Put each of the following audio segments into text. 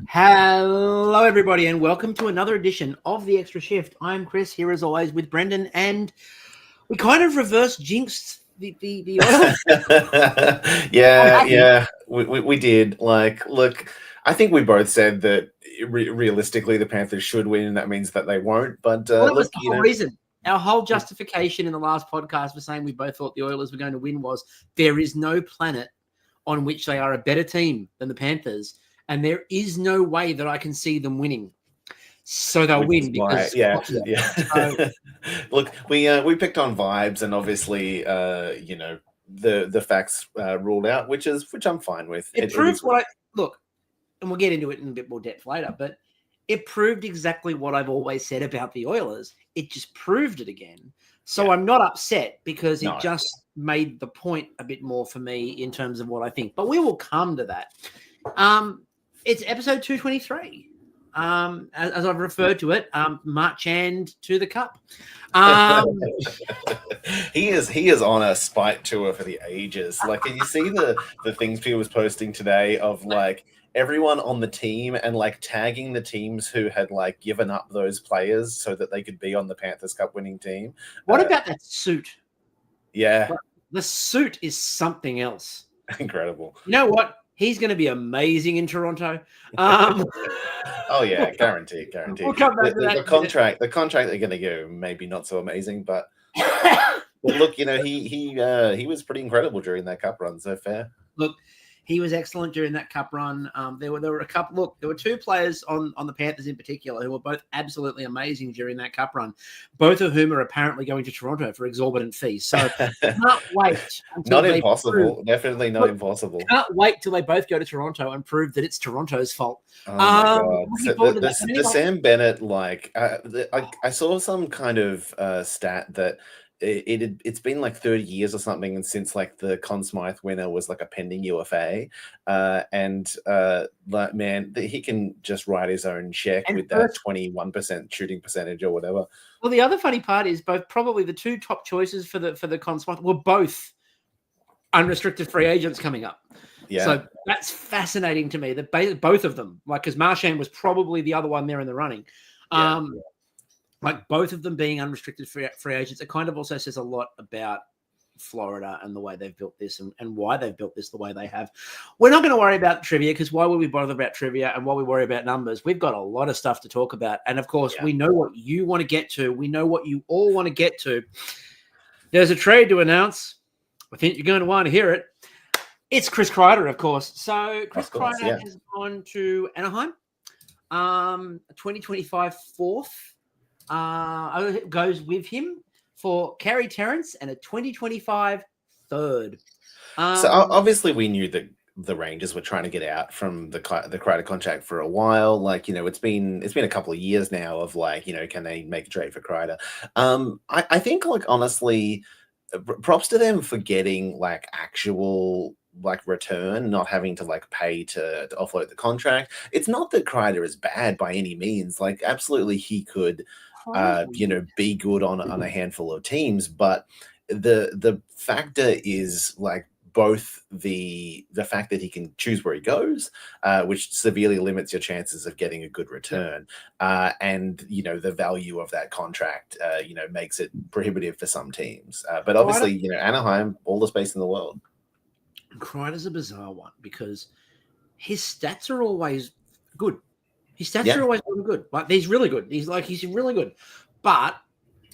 Hello, everybody, and welcome to another edition of The Extra Shift. I'm Chris, here as always with Brendan, and we kind of reverse jinxed the Oilers. yeah, we did. Like, look, I think we both said that realistically the Panthers should win, and that means that they won't. But Well, that was look, the whole reason. Our whole justification in the last podcast for saying we both thought the Oilers were going to win was there is no planet on which they are a better team than the Panthers, and there is no way that I can see them winning. So they'll win because yeah. So, Look, we picked on vibes, and obviously, the facts ruled out, which I'm fine with. it proves what I look, and we'll get into it in a bit more depth later, but it proved exactly what I've always said about the Oilers. It just proved it again. So I'm not upset because it just made the point a bit more for me in terms of what I think. But we will come to that. It's episode 223. As I've referred to it, Marchand to the Cup. He is on a spite tour for the ages. Like, can you see the things people was posting today of like everyone on the team and like tagging the teams who had like given up those players so that they could be on the Panthers Cup winning team? What about that suit? Yeah, the suit is something else. Incredible. You know what? He's going to be amazing in Toronto. Oh yeah, guaranteed. We'll come back to that. The contract they're going to go maybe not so amazing, but look, he was pretty incredible during that cup run. So fair. Look, he was excellent during that cup run. There were a couple. Look, there were two players on the Panthers in particular who were both absolutely amazing during that cup run. Both of whom are apparently going to Toronto for exorbitant fees. So can't wait. Not impossible. Definitely not impossible. Can't wait till they both go to Toronto and prove that it's Toronto's fault. Oh my God. The Sam Bennett, like I saw some kind of stat that it's been like 30 years or something, and since like the Conn Smythe winner was like a pending UFA, like, man, he can just write his own check and with that 21% shooting percentage or whatever. Well, the other funny part is probably the two top choices for the Conn Smythe were both unrestricted free agents coming up. Yeah. So that's fascinating to me that both of them, like, because Marchand was probably the other one there in the running. Like both of them being unrestricted free agents, it kind of also says a lot about Florida and the way they've built this and why they've built this the way they have. We're not going to worry about trivia because why would we bother about trivia, and why we worry about numbers? We've got a lot of stuff to talk about. And of course, we know what you want to get to. We know what you all want to get to. There's a trade to announce. I think you're going to want to hear it. It's Chris Kreider, of course. So Chris Kreider has gone to Anaheim. 2025 fourth. Goes with him for Carey Terrence and a 2025 third. So obviously we knew that the Rangers were trying to get out from the Kreider contract for a while. Like, it's been a couple of years now of like, can they make a trade for Kreider? I think, like, honestly, props to them for getting like actual like return, not having to like pay to offload the contract. It's not that Kreider is bad by any means. Like, absolutely he could be good on a handful of teams, but the factor is like both the fact that he can choose where he goes, which severely limits your chances of getting a good return, and the value of that contract makes it prohibitive for some teams, but obviously Anaheim, all the space in the world. Kreider's a bizarre one because his stats are always good. His stats are always really good. Like, he's really good. He's really good. But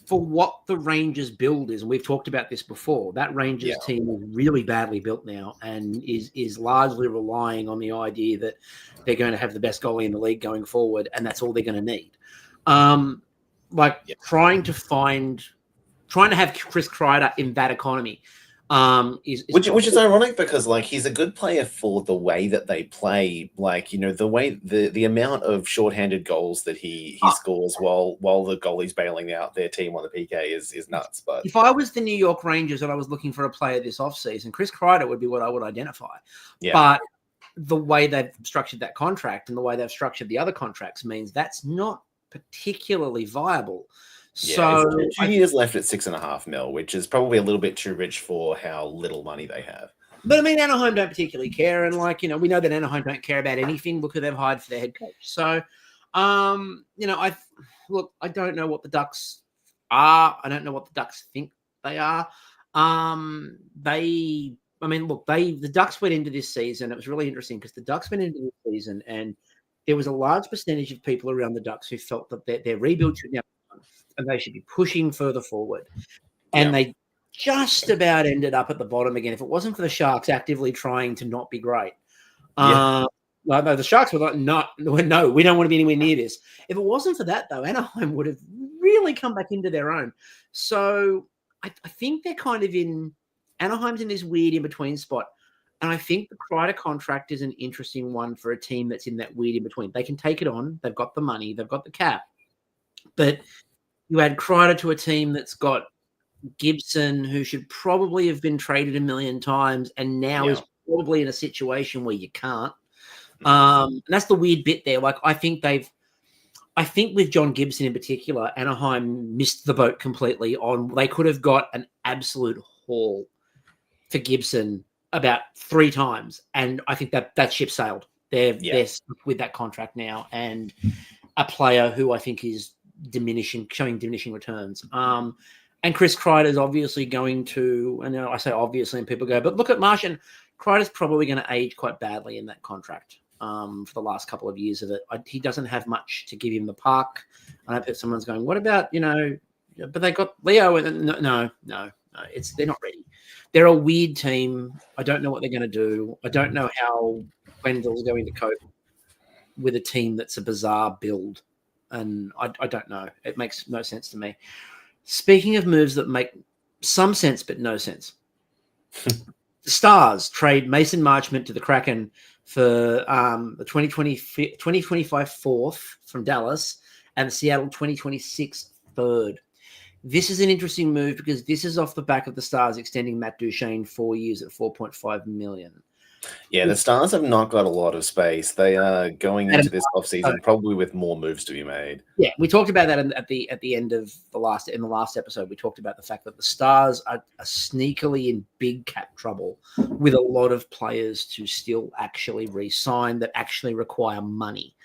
for what the Rangers build is, and we've talked about this before, that Rangers team is really badly built now and is largely relying on the idea that they're going to have the best goalie in the league going forward, and that's all they're going to need. Trying to have Chris Kreider in that economy. Which is ironic because like he's a good player for the way that they play, like the way the amount of shorthanded goals that he scores while the goalie's bailing out their team on the PK is nuts. But if I was the New York Rangers and I was looking for a player this offseason, Chris Kreider would be what I would identify. Yeah. But the way they've structured that contract and the way they've structured the other contracts means that's not particularly viable. So 2 years left at $6.5 million, which is probably a little bit too rich for how little money they have. But I mean, Anaheim don't particularly care, and we know that Anaheim don't care about anything. Look who they've hired for their head coach. So, I don't know what the Ducks are. I don't know what the Ducks think they are. The Ducks went into this season. It was really interesting because the Ducks went into this season, and there was a large percentage of people around the Ducks who felt that their rebuild should now be done, and they should be pushing further forward. And they just about ended up at the bottom again. If it wasn't for the Sharks actively trying to not be great. The Sharks were like, no, we don't want to be anywhere near this. If it wasn't for that, though, Anaheim would have really come back into their own. So I think they're kind of Anaheim's in this weird in-between spot. And I think the Kreider contract is an interesting one for a team that's in that weird in-between. They can take it on. They've got the money. They've got the cap. But you add Kreider to a team that's got Gibson, who should probably have been traded a million times and now is probably in a situation where you can't. And that's the weird bit there. I think with John Gibson in particular, Anaheim missed the boat completely they could have got an absolute haul for Gibson about 3 times. And I think that ship sailed. They're stuck with that contract now, and a player who I think is showing diminishing returns. And Chris Kreider is obviously going to, and I say obviously, and people go, but look at Martian. Kreider's probably going to age quite badly in that contract for the last couple of years of it. He doesn't have much to give him the puck. I know someone's going, what about, but they got Leo. And no, they're not ready. They're a weird team. I don't know what they're going to do. I don't know how Wendell's going to cope with a team that's a bizarre build. And I don't know. It makes no sense to me. Speaking of moves that make some sense but no sense, the Stars trade Mason Marchment to the Kraken for the 2025 fourth from Dallas and the Seattle 2026 third. This is an interesting move because this is off the back of the Stars extending Matt Duchene 4 years at $4.5 million. Yeah, the Stars have not got a lot of space. They are going into this offseason probably with more moves to be made. Yeah, we talked about that at the end of the last episode. We talked about the fact that the Stars are sneakily in big cap trouble with a lot of players to still actually re-sign that actually require money.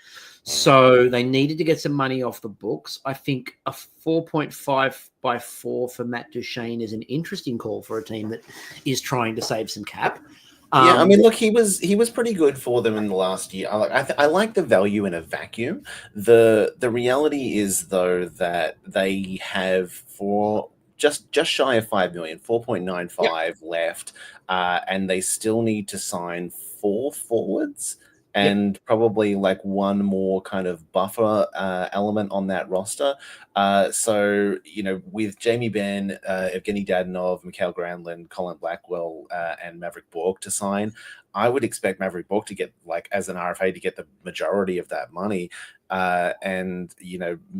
So they needed to get some money off the books. I think a 4.5 by 4 for Matt Duchene is an interesting call for a team that is trying to save some cap. I mean, look, he was pretty good for them in the last year. I like the value in a vacuum. The reality is though that they have for just shy of 5 million, 4.95 left, and they still need to sign 4 forwards and probably like one more kind of buffer element on that roster. So, with Jamie Benn, Evgeny Dadonov, Mikhail Granlund, Colin Blackwell, and Maverick Bork to sign, I would expect Maverick Bork to get, as an RFA, to get the majority of that money. And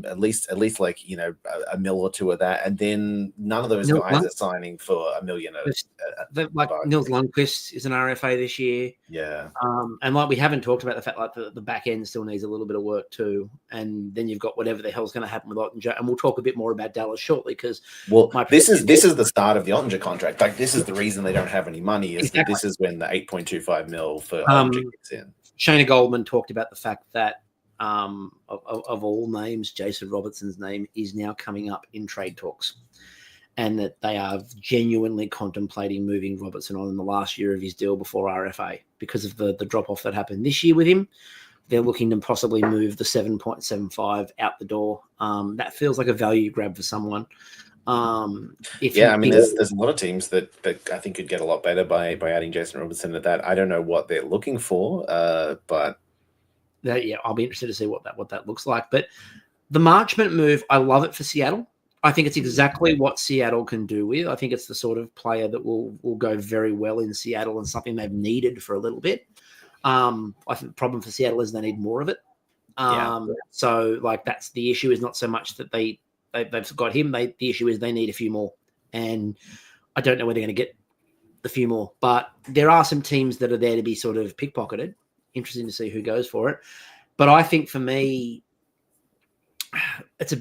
at least like a mil or two of that, and then none of those guys are signing for $1 million. Nils Lundqvist is an RFA this year. Yeah, and we haven't talked about the fact the back end still needs a little bit of work too, and then you've got whatever the hell's going to happen with Ottinger, and we'll talk a bit more about Dallas shortly because this is the start of the Ottinger contract. This is the reason they don't have any money is that this is when the $8.25 million for Ottinger gets in. Shayna Goldman talked about the fact that of all names, Jason Robertson's name is now coming up in trade talks, and that they are genuinely contemplating moving Robertson on in the last year of his deal before RFA because of the drop-off that happened this year with him. They're looking to possibly move the 7.75 out the door. That feels like a value grab for someone. There's a lot of teams that I think could get a lot better by adding Jason Robertson to that. I don't know what they're looking for, but I'll be interested to see what that looks like. But the Marchment move, I love it for Seattle. I think it's exactly what Seattle can do with. I think it's the sort of player that will go very well in Seattle and something they've needed for a little bit. I think the problem for Seattle is they need more of it. So that's the issue, is not so much that they've got him. The issue is they need a few more, and I don't know where they're going to get the few more. But there are some teams that are there to be sort of pickpocketed. Interesting to see who goes for it. But I think for me, it's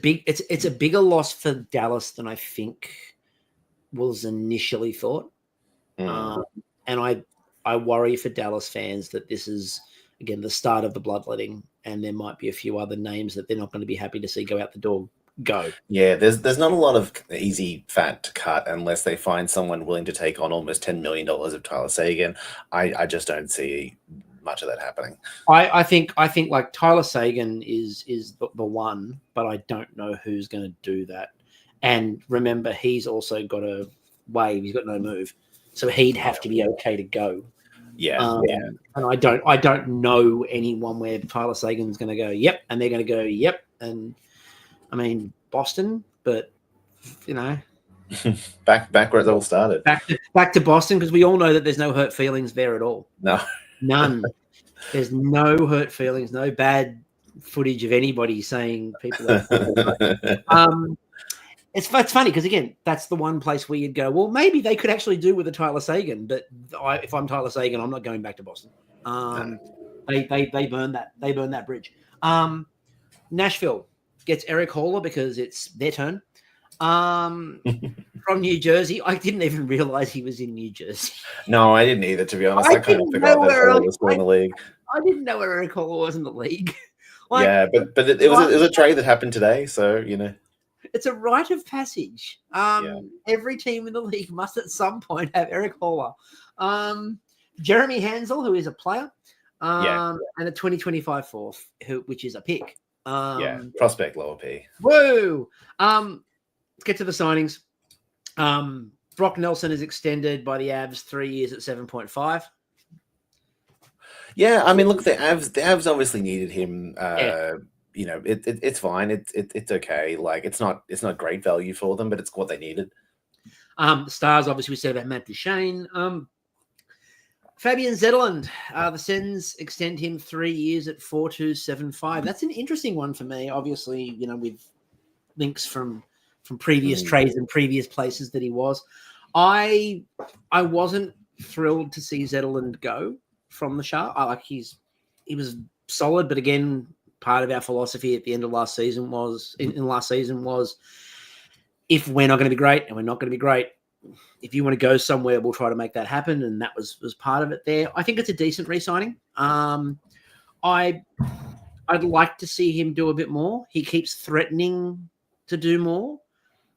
a bigger loss for Dallas than I think was initially thought. And I worry for Dallas fans that this is, again, the start of the bloodletting, and there might be a few other names that they're not going to be happy to see go out the door. Yeah, there's not a lot of easy fat to cut unless they find someone willing to take on almost $10 million of Tyler Seguin. I just don't see much of that happening. I think like Tyler Seguin is the one, but I don't know who's going to do that. And remember, he's also got a wave. He's got no move, so he'd have to be okay to go. Yeah. And I don't know anyone where Tyler Seguin's going to go. Yep, and they're going to go. Yep, and I mean Boston, but back where it all started. Back to Boston, because we all know that there's no hurt feelings there at all. No, none. There's no hurt feelings, no bad footage of anybody saying people are. It's funny because, again, that's the one place where you'd go, well, maybe they could actually do with a Tyler Seguin, but if I'm Tyler Seguin, I'm not going back to Boston. They burn that bridge. Nashville gets Eric Haller because it's their turn. From New Jersey. I didn't even realize he was in New Jersey. No, I didn't either, to be honest. I kind of forgot that Haller was still in the league. I didn't know where Eric Haller was in the league. Yeah, but it was a trade that happened today, so it's a rite of passage. Every team in the league must at some point have Eric Haller. Jeremy Hansel, who is a player, and a 2025 fourth, which is a pick. Prospect lower P. Whoa! Let's get to the signings. Brock Nelson is extended by the Avs 3 years at 7.5. Yeah, I mean, look, the Avs obviously needed him. It's fine. It's okay. Like, it's not great value for them, but it's what they needed. The Stars, obviously, we said about Matt Duchene. Fabian Zetterlund, the Sens extend him 3 years at 4.275. That's an interesting one for me. Obviously, with links from previous trades and previous places that he was. I wasn't thrilled to see Zetterlund go from the Sharks. He was solid, but again, part of our philosophy at the end of last season was if we're not going to be great and we're not going to be great, if you want to go somewhere, we'll try to make that happen. And that was part of it there. I think it's a decent re-signing. I'd like to see him do a bit more. He keeps threatening to do more.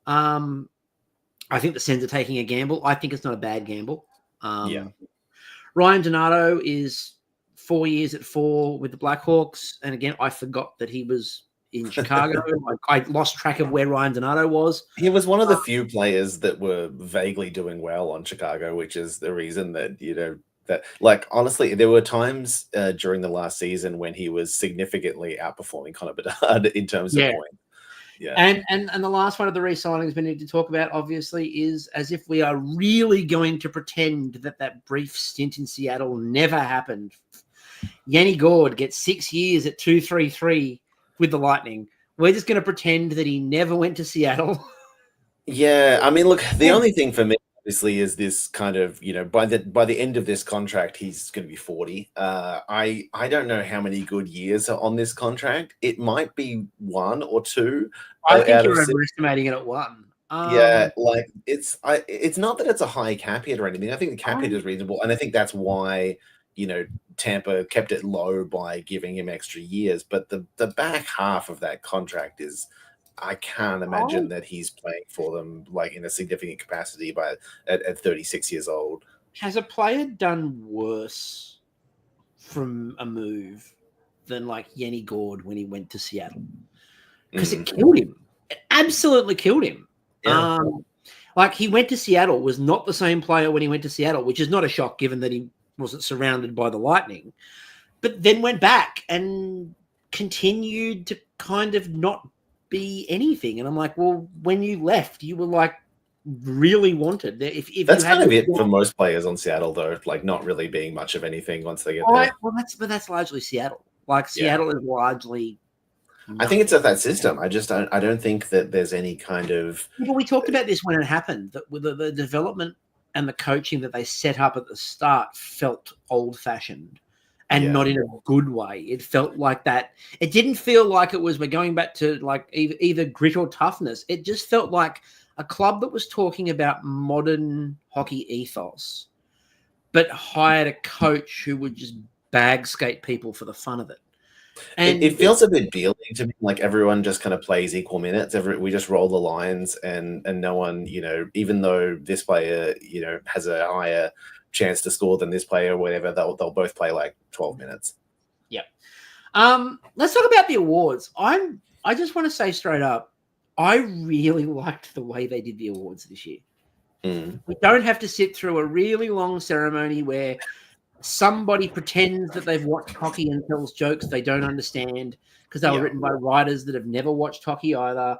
I think the Sens are taking a gamble. I think it's not a bad gamble. Ryan Donato is 4 years at 4 with the Blackhawks. And again, I forgot that he was in Chicago. I lost track of where Ryan Donato was. He was one of the few players that were vaguely doing well on Chicago, which is the reason that, honestly, there were times during the last season when he was significantly outperforming Connor Bedard in terms of points. Yeah. And the last one of the re-signings we need to talk about, obviously, is as if we are really going to pretend that brief stint in Seattle never happened. Yanni Gourde gets 6 years at 2.33 with the Lightning. We're just going to pretend that he never went to Seattle. Yeah, I mean, look, the only thing for me, obviously, is this kind of, by the end of this contract, he's going to be 40. I don't know how many good years are on this contract. It might be 1 or 2. I think you're overestimating it at 1. It's not that it's a high cap hit or anything. I think the cap hit is reasonable, and I think that's why Tampa kept it low by giving him extra years. But the back half of that contract is, I can't imagine that he's playing for them in a significant capacity at 36 years old. Has a player done worse from a move than Yanni Gourde when he went to Seattle? Because it killed him. It absolutely killed him. Yeah. He went to Seattle, was not the same player when he went to Seattle, which is not a shock given that he wasn't surrounded by the Lightning, but then went back and continued to kind of not be anything. And I'm like, well, when you left, you were really wanted. If that's kind of it for most players on Seattle, though, not really being much of anything once they get there. Well, that's largely Seattle. Seattle is largely. I think it's that system. I don't think that there's any kind of. But we talked about this when it happened. That with the development and the coaching that they set up at the start felt old-fashioned. And not in a good way. It felt like that. It didn't feel like it was we're going back to either grit or toughness. It just felt like a club that was talking about modern hockey ethos, but hired a coach who would just bag skate people for the fun of it. And it feels a bit Bealing to me, like everyone just kind of plays equal minutes. We just roll the lines, and no one, even though this player, has a higher chance to score than this player or whatever, they'll both play like 12 minutes. Yep. Let's talk about the awards. I just want to say straight up, I really liked the way they did the awards this year. We don't have to sit through a really long ceremony where somebody pretends that they've watched hockey and tells jokes they don't understand because they were written by writers that have never watched hockey either.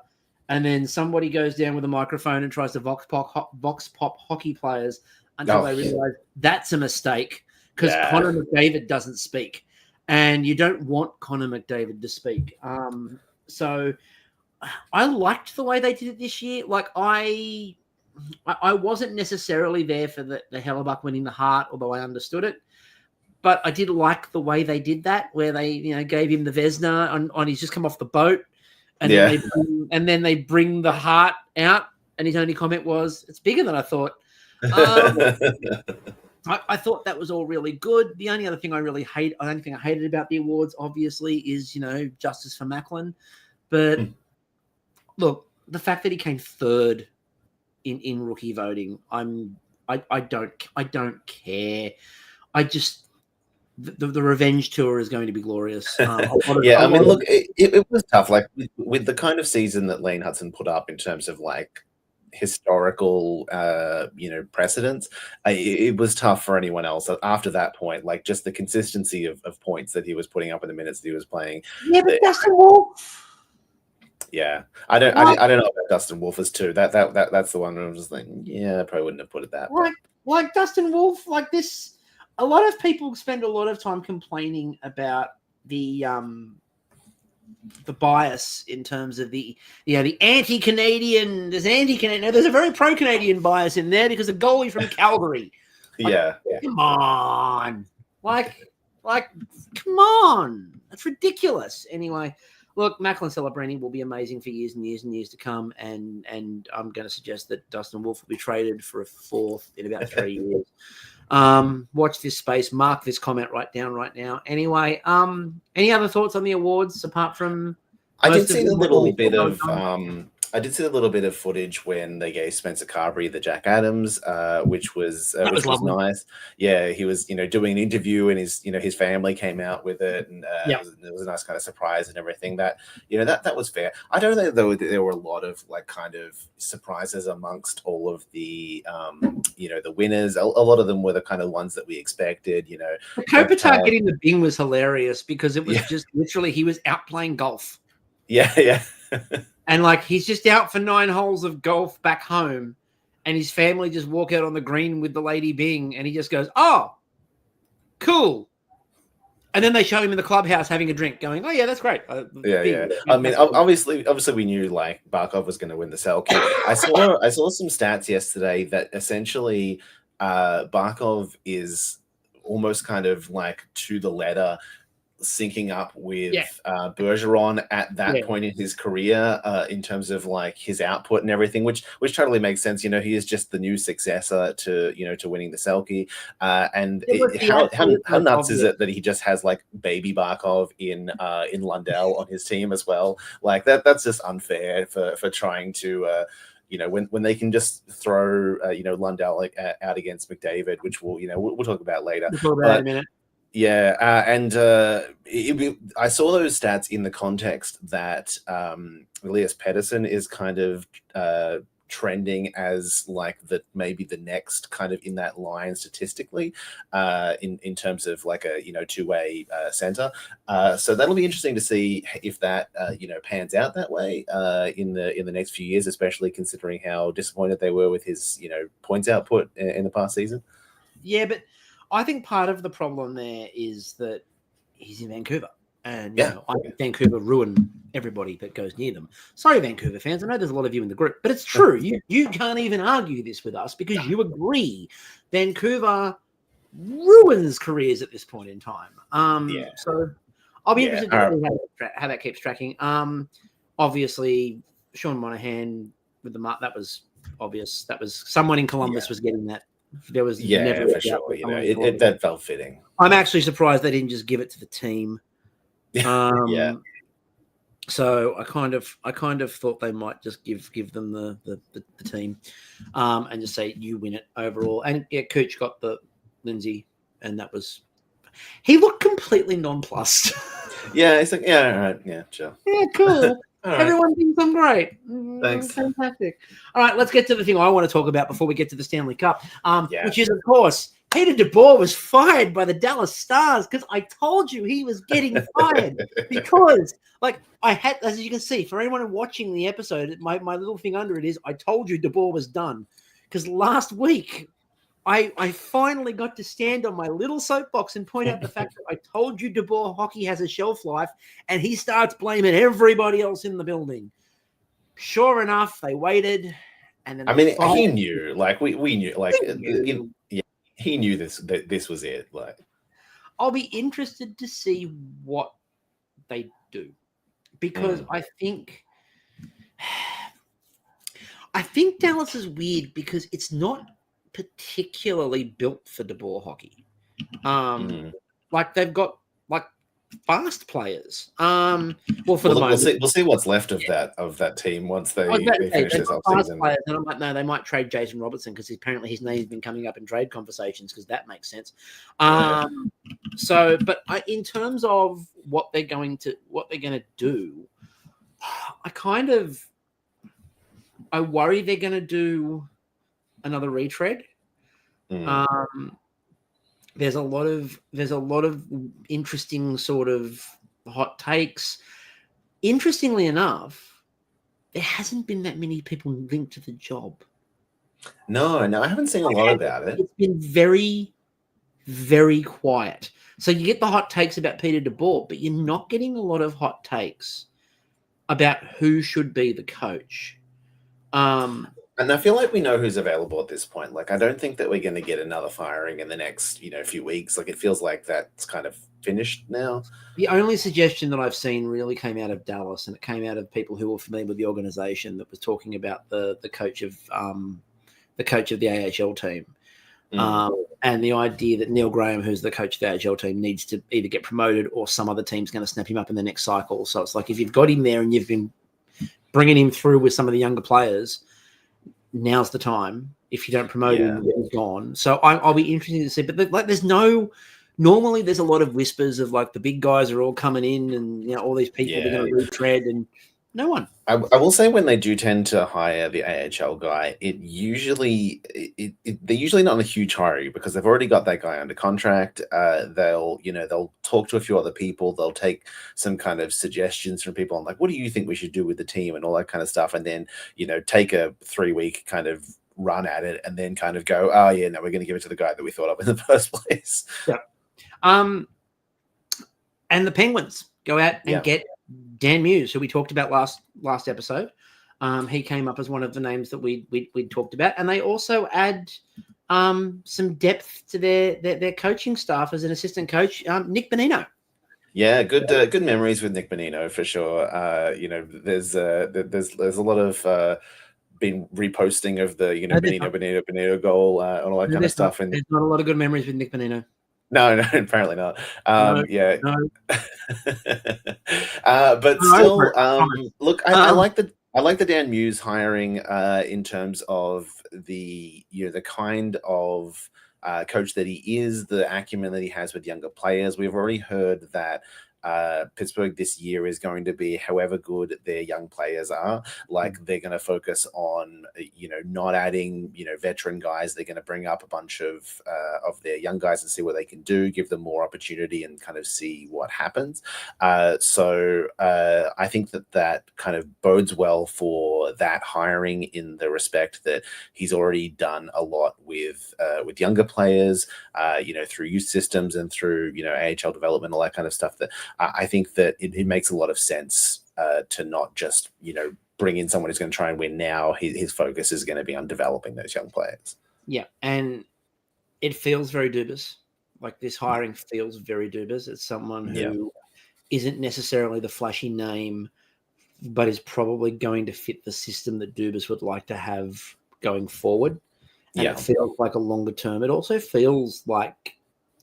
And then somebody goes down with a microphone and tries to vox pop hockey players until they realize that's a mistake because Connor McDavid doesn't speak. And you don't want Connor McDavid to speak. So I liked the way they did it this year. Like, I wasn't necessarily there for the Hellebuck winning the Hart, although I understood it. But I did like the way they did that, where they, gave him the Vesna on he's just come off the boat, and then they bring the Hart out, and his only comment was, "It's bigger than I thought." I thought that was all really good. The only other thing I hated about the awards, obviously, is justice for Macklin. But look, the fact that he came third in rookie voting, I don't care. I just the revenge tour is going to be glorious. Look, it was tough. Like with the kind of season that Lane Hudson put up in terms of like historical precedents, it was tough for anyone else after that point. Like just the consistency of points that he was putting up in the minutes that he was playing. Yeah, but Dustin Wolf. Yeah, I don't know about Dustin Wolf as too. That's the one where I was just like, I probably wouldn't have put it that. Like Dustin Wolf, like this. A lot of people spend a lot of time complaining about the bias in terms of the anti-Canadian. There's anti-Canadian. There's a very pro-Canadian bias in there because a goalie from Calgary. Come on, come on. That's ridiculous. Anyway. Look, Macklin Celebrini will be amazing for years and years and years to come, and I'm going to suggest that Dustin Wolf will be traded for a fourth in about 3 years. Watch this space. Mark this comment right down right now. Anyway, any other thoughts on the awards apart from? I did see a little bit of. I did see a little bit of footage when they gave Spencer Carberry the Jack Adams, which was nice. Yeah, he was doing an interview, and his family came out with it, and it was a nice kind of surprise and everything. That that was fair. I don't think though there were a lot of like kind of surprises amongst all of the the winners. A lot of them were the kind of ones that we expected. The Kopitar getting the Bing was hilarious because it was just literally he was out playing golf. Yeah. And like he's just out for 9 holes of golf back home, and his family just walk out on the green with the lady Bing, and he just goes, "Oh, cool." And then they show him in the clubhouse having a drink, going, "Oh yeah, that's great." Yeah. I mean, obviously, we knew like Barkov was going to win the Selke. I saw some stats yesterday that essentially Barkov is almost kind of like to the letter syncing up with Bergeron at that point in his career in terms of like his output and everything, which totally makes sense. He is just the new successor to to winning the Selke, and how nuts is it that he just has like baby Barkov in Lundell on his team as well? Like that's just unfair for trying to when they can just throw Lundell like out against McDavid, which we'll talk about later. We'll talk about in a minute. Yeah, and I saw those stats in the context that Elias Pettersson is kind of trending as like maybe the next kind of in that line statistically in terms of like a two-way center. So that'll be interesting to see if that pans out that way in the next few years, especially considering how disappointed they were with his points output in the past season. Yeah, but I think part of the problem there is that he's in Vancouver. And, I think Vancouver ruin everybody that goes near them. Sorry, Vancouver fans. I know there's a lot of you in the group, but it's true. You can't even argue this with us because you agree Vancouver ruins careers at this point in time. So I'll be interested to see how that keeps tracking. Obviously, Sean Monahan with the mark, that was obvious. That was someone in Columbus was getting that. There was never for sure. You know, that felt fitting. I'm actually surprised they didn't just give it to the team. Yeah. So I kind of thought they might just give them the team, and just say you win it overall. And yeah, Cooch got the Lindsay, and that was. He looked completely nonplussed. Yeah, it's like, yeah, all right, yeah, sure. Yeah, cool. Right. Everyone thinks I'm great. Thanks. Fantastic. All right, let's get to the thing I want to talk about before we get to the Stanley Cup, which is, of course, Peter DeBoer was fired by the Dallas Stars because I told you he was getting fired because, like, I had, as you can see, for anyone watching the episode, my little thing under it is I told you DeBoer was done because last week I finally got to stand on my little soapbox and point out the fact that I told you DeBoer hockey has a shelf life, and he starts blaming everybody else in the building. Sure enough, they waited, and then he knew. Like we knew. Like he knew that this was it. Like, I'll be interested to see what they do because I think Dallas is weird because it's not particularly built for DeBoer hockey. Like they've got like fast players. Well, for the moment, we'll see what's left of that team once they finish this offseason. And I'm like, no, they might trade Jason Robertson because apparently his name's been coming up in trade conversations because that makes sense. So, but in terms of what they're going to do, I worry they're going to do another retread. There's a lot of interesting sort of hot takes. Interestingly enough, there hasn't been that many people linked to the job. No, I haven't seen a lot about it. It's been very, very quiet. So you get the hot takes about Peter DeBoer, but you're not getting a lot of hot takes about who should be the coach. And I feel like we know who's available at this point. Like, I don't think that we're going to get another firing in the next, few weeks. Like, it feels like that's kind of finished now. The only suggestion that I've seen really came out of Dallas, and it came out of people who were familiar with the organization that was talking about the coach of the AHL team. And the idea that Neil Graham, who's the coach of the AHL team, needs to either get promoted or some other team's going to snap him up in the next cycle. So it's like if you've got him there and you've been bringing him through with some of the younger players, now's the time. If you don't promote him, he's gone. So I'll be interested to see. But like, normally there's a lot of whispers of like the big guys are all coming in, and all these people are going to retread, and no one. I will say when they do tend to hire the AHL guy, they're usually not in a huge hurry because they've already got that guy under contract. They'll talk to a few other people. They'll take some kind of suggestions from people on like, what do you think we should do with the team and all that kind of stuff. And then, take a 3-week kind of run at it and then kind of go, oh yeah, no, we're going to give it to the guy that we thought of in the first place. Yeah. And the Penguins go out and get Dan Muse, who we talked about last episode. He came up as one of the names that we talked about, and they also add some depth to their coaching staff as an assistant coach, Nick Bonino. Yeah, good memories with Nick Bonino for sure. There's a lot of been reposting of the Bonino goal and all that kind of stuff. And there's not a lot of good memories with Nick Bonino. No, apparently not. No. But still, look, I like the Dan Muse hiring in terms of the kind of coach that he is, the acumen that he has with younger players. We've already heard that Pittsburgh this year is going to be however good their young players are. Like they're going to focus on not adding veteran guys. They're going to bring up a bunch of their young guys and see what they can do, give them more opportunity and kind of see what happens. So I think that kind of bodes well for that hiring in the respect that he's already done a lot with younger players, through youth systems and through AHL development, all that kind of stuff. That I think that it makes a lot of sense to not just, bring in someone who's going to try and win now. His focus is going to be on developing those young players. Yeah, and it feels very Dubas. Like this hiring feels very Dubas. It's someone who isn't necessarily the flashy name, but is probably going to fit the system that Dubas would like to have going forward. and it feels like a longer term. It also feels like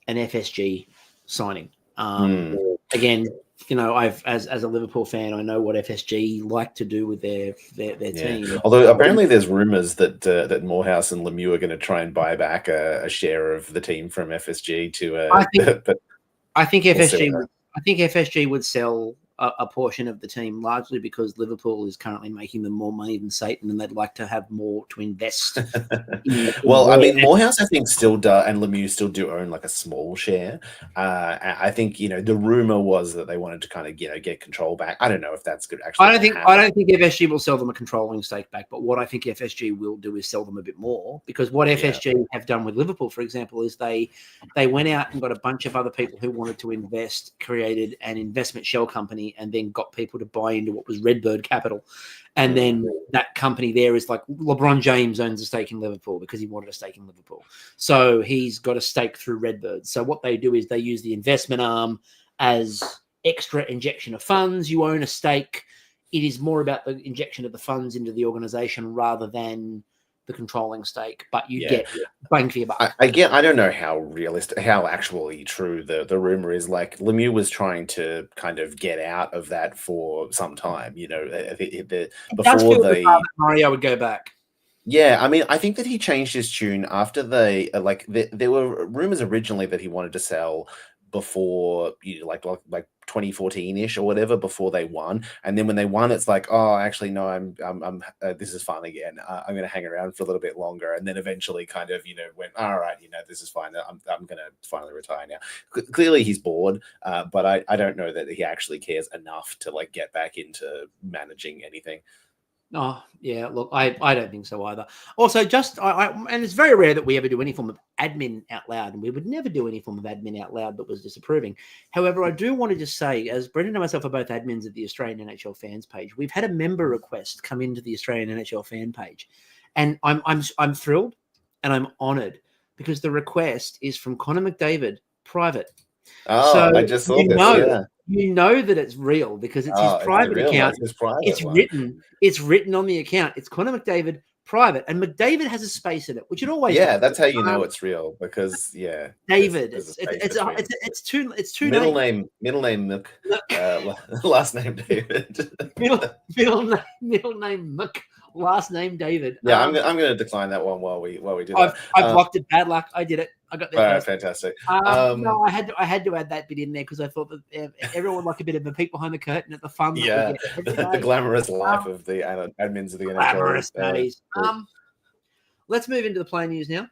an FSG signing. Again, I've as a Liverpool fan, I know what FSG like to do with their team. Although apparently there's rumours that that Morehouse and Lemieux are going to try and buy back a share of the team from FSG to. I think FSG would sell a portion of the team, largely because Liverpool is currently making them more money than Satan, and they'd like to have more to invest. Well, I mean, Morehouse, I think, still does, and Lemieux still do own like a small share. I think the rumor was that they wanted to kind of get control back. I don't know if that's good. Actually, I don't think FSG will sell them a controlling stake back, but what I think FSG will do is sell them a bit more, because what FSG have done with Liverpool, for example, is they went out and got a bunch of other people who wanted to invest, created an investment shell company, and then got people to buy into what was Redbird Capital. And then that company there is like LeBron James owns a stake in Liverpool because he wanted a stake in Liverpool. So he's got a stake through Redbird. So what they do is they use the investment arm as extra injection of funds. You own a stake. It is more about the injection of the funds into the organization rather than the controlling stake, but you get bang for your buck. I don't know how actually true the rumor is. Like, Lemieux was trying to kind of get out of that for some time. Before Mario would go back. Yeah, I mean, I think that he changed his tune after they there were rumors originally that he wanted to sell before like 2014-ish or whatever, before they won. And then when they won, it's like, oh, actually no, I'm this is fun again. I'm going to hang around for a little bit longer. And then eventually kind of went, all right, this is fine. I'm going to finally retire now. Clearly he's bored, but I don't know that he actually cares enough to like get back into managing anything. Oh, yeah, look, I don't think so either. Also, and it's very rare that we ever do any form of admin out loud, and we would never do any form of admin out loud that was disapproving. However, I do want to just say, as Brendan and myself are both admins at the Australian NHL fans page, we've had a member request come into the Australian NHL fan page, and I'm thrilled and I'm honoured because the request is from Connor McDavid, private. Oh, so I just saw this. Yeah. You know that it's real because it's his private account. It's written on the account. It's Connor McDavid private, and McDavid has a space in it, which it always does. That's how you know it's real, because David. It's two middle name Mick, last name David. middle name Mick. Last name David. Yeah, I'm going to decline that one while we do that. I've blocked it. Bad luck. I did it. I got there. Fantastic. No, I had to add that bit in there because I thought that everyone liked a bit of a peek behind the curtain at the fun. Yeah, the glamorous life of the admins of the NFL. Glamorous days. Let's move into the play news now.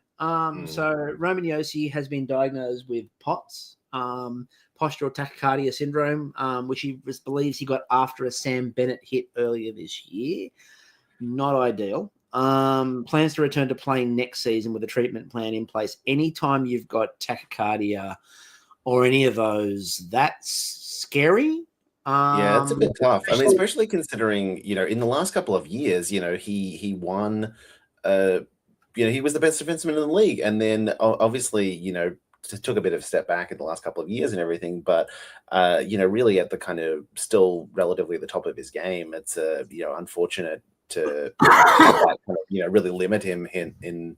So Roman Yossi has been diagnosed with POTS, postural tachycardia syndrome, which he believes he got after a Sam Bennett hit earlier this year. Not ideal. Plans to return to playing next season with a treatment plan in place. Anytime you've got tachycardia or any of those, that's scary. Yeah, it's a bit tough. I mean, especially considering, in the last couple of years, he won, he was the best defenseman in the league. And then obviously, took a bit of a step back in the last couple of years and everything, but really at the kind of still relatively the top of his game. It's unfortunate to really limit him in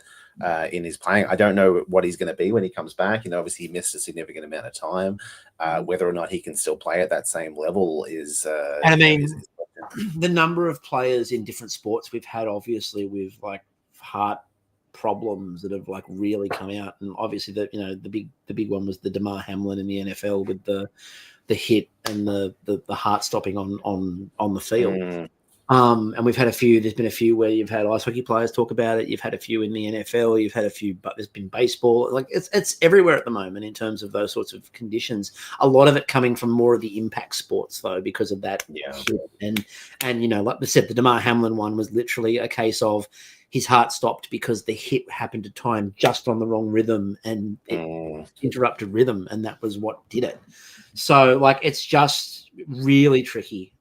his playing. I don't know what he's going to be when he comes back. Obviously he missed a significant amount of time. Whether or not he can still play at that same level is. And I mean, the number of players in different sports we've had, obviously, with like heart problems that have like really come out, and obviously the big one was the Damar Hamlin in the NFL with the hit and the heart stopping on the field. And we've had a few. There's been a few where you've had ice hockey players talk about it. You've had a few in the NFL. You've had a few, but there's been baseball. Like it's everywhere at the moment in terms of those sorts of conditions. A lot of it coming from more of the impact sports, though, because of that. Yeah. And like I said, the Damar Hamlin one was literally a case of his heart stopped because the hit happened to time just on the wrong rhythm and it interrupted rhythm, and that was what did it. So like it's just really tricky.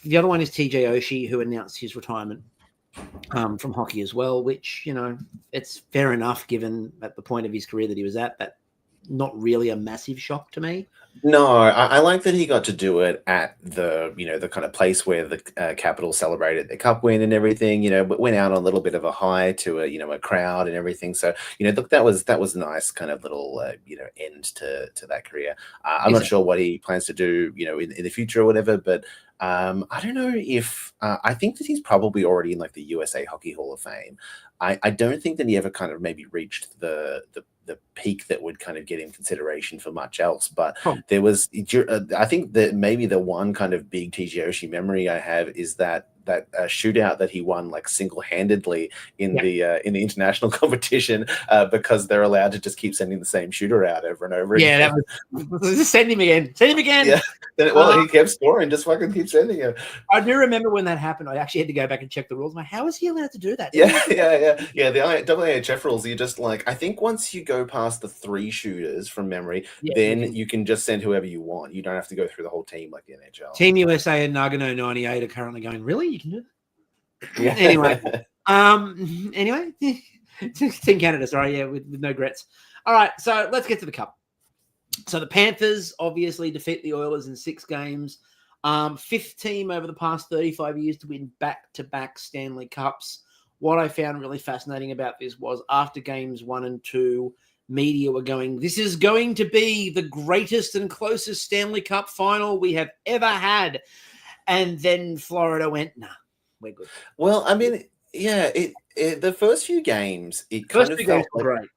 The other one is TJ Oshie, who announced his retirement from hockey as well, which, it's fair enough given at the point of his career that he was at, that not really a massive shock to me. No, I like that he got to do it at the, the kind of place where the Capitals celebrated the cup win and everything, but went out on a little bit of a high to a crowd and everything. So, look, that was a nice kind of little, end to that career. I'm not sure what he plans to do, in the future or whatever, but I don't know if I think that he's probably already in like the USA Hockey Hall of Fame. I don't think that he ever kind of maybe reached the peak that would kind of get him consideration for much else. But there was, I think that maybe the one kind of big TGOshi memory I have is that shootout that he won like single-handedly in the international competition because they're allowed to just keep sending the same shooter out over and over again. Yeah, that was just send him again. Send him again. Yeah. Well, he kept scoring, just fucking keep sending him. I do remember when that happened. I actually had to go back and check the rules. I'm like, how is he allowed to do that? Yeah. The WHF rules, you just like, I think once you go past the 3 shooters from memory, then you can just send whoever you want. You don't have to go through the whole team like the NHL. Team USA and Nagano 98 are currently going, really? You can do that? Yeah. Anyway, Team Canada, sorry, with no regrets. All right, so let's get to the Cup. So the Panthers obviously defeat the Oilers in 6 games. 5th team over the past 35 years to win back-to-back Stanley Cups. What I found really fascinating about this was after games 1 and 2, media were going, this is going to be the greatest and closest Stanley Cup final we have ever had. And then Florida went, nah, we're good. Well, I mean, yeah, the first few games, it kind of felt like, great.